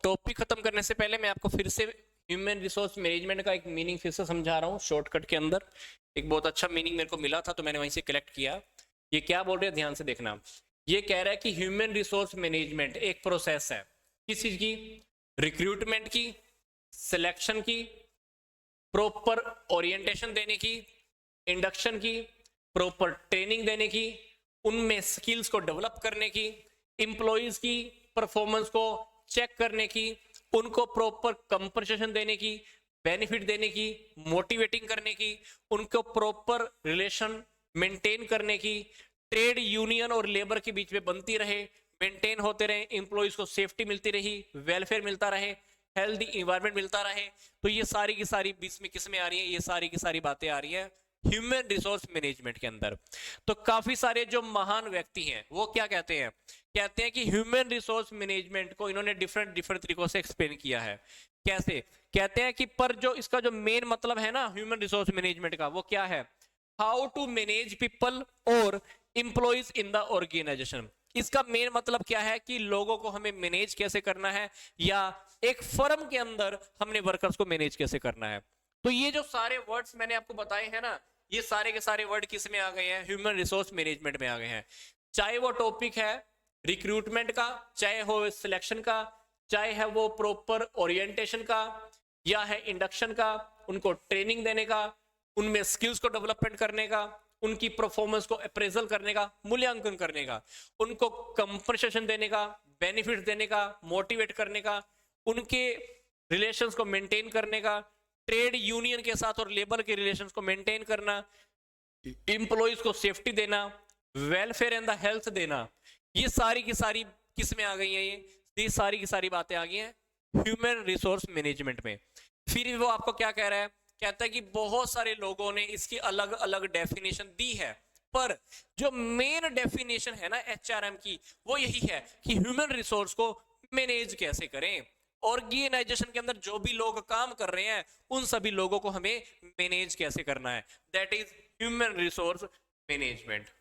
Topic खत्म करने से पहले मैं आपको फिर से ह्यूमन रिसोर्स मैनेजमेंट का एक मीनिंग फिर से समझा रहा हूँ शॉर्टकट के अंदर। एक बहुत अच्छा मीनिंग मेरे को मिला था तो मैंने वहीं से कलेक्ट किया। ये क्या बोल रहे हैं ध्यान से देखना। ये कह रहा है कि ह्यूमन रिसोर्स मैनेजमेंट एक प्रोसेस है किस चीज की, रिक्रूटमेंट की, सिलेक्शन की, प्रॉपर ओरिएंटेशन देने की, इंडक्शन की, प्रॉपर ट्रेनिंग देने की, उनमें स्किल्स को डेवलप करने की, इंप्लॉइज की परफॉर्मेंस को चेक करने की, उनको प्रॉपर कंपनसेशन देने की, बेनिफिट देने की, मोटिवेटिंग करने की, उनको प्रॉपर रिलेशन मेंटेन करने की, ट्रेड यूनियन और लेबर के बीच में बनती रहे, मेंटेन होते रहे, इंप्लॉइज को सेफ्टी मिलती रही, वेलफेयर मिलता रहे, हेल्दी इन्वायरमेंट मिलता रहे। तो ये सारी की सारी बीच में किस में आ रही है, ये सारी की सारी बातें आ रही है ह्यूमन रिसोर्स मैनेजमेंट के अंदर। तो काफी सारे जो महान व्यक्ति हैं वो क्या कहते हैं, कहते हैं कि ह्यूमन रिसोर्स मैनेजमेंट को इन्होंने डिफरेंट डिफरेंट तरीकों से एक्सप्लेन किया है। कैसे कहते हैं कि पर जो इसका जो मेन मतलब है ना ह्यूमन रिसोर्स मैनेजमेंट का, वो क्या है, हाउ टू मैनेज पीपल और इंप्लॉइज इन द ऑर्गेनाइजेशन। इसका मेन मतलब क्या है कि लोगों को हमें मैनेज कैसे करना है, या एक फर्म के अंदर हमने वर्कर्स को मैनेज कैसे करना है। तो ये जो सारे वर्ड्स मैंने आपको बताए हैं ना, ये सारे के सारे वर्ड किस में आ गए हैं, ह्यूमन रिसोर्स मैनेजमेंट में आ गए हैं। चाहे वो टॉपिक है रिक्रूटमेंट का, चाहे हो सिलेक्शन का, चाहे है वो प्रॉपर ओरिएंटेशन का, या है इंडक्शन का, उनको ट्रेनिंग देने का, उनमें स्किल्स को डेवलपमेंट करने का, उनकी परफॉर्मेंस को अप्रेजल करने का, मूल्यांकन करने का, उनको कंपनसेशन देने का, बेनिफिट देने का, मोटिवेट करने का, उनके रिलेशंस को मेंटेन करने का, ट्रेड यूनियन के साथ और लेबर के रिलेशंस को मेंटेन करना, इंप्लॉइज को सेफ्टी देना, वेलफेयर एंड द हेल्थ देना। ये सारी की सारी किस में आ गई है, ये सारी की सारी बातें आ गई हैं ह्यूमन रिसोर्स मैनेजमेंट में। फिर वो आपको क्या कह रहा है, कहता है कि बहुत सारे लोगों ने इसकी अलग अलग डेफिनेशन दी है, पर जो मेन डेफिनेशन है ना एचआरएम की, वो यही है कि ह्यूमन रिसोर्स को मैनेज कैसे करें। ऑर्गेनाइजेशन के अंदर जो भी लोग काम कर रहे हैं उन सभी लोगों को हमें मैनेज कैसे करना है, that is human resource management.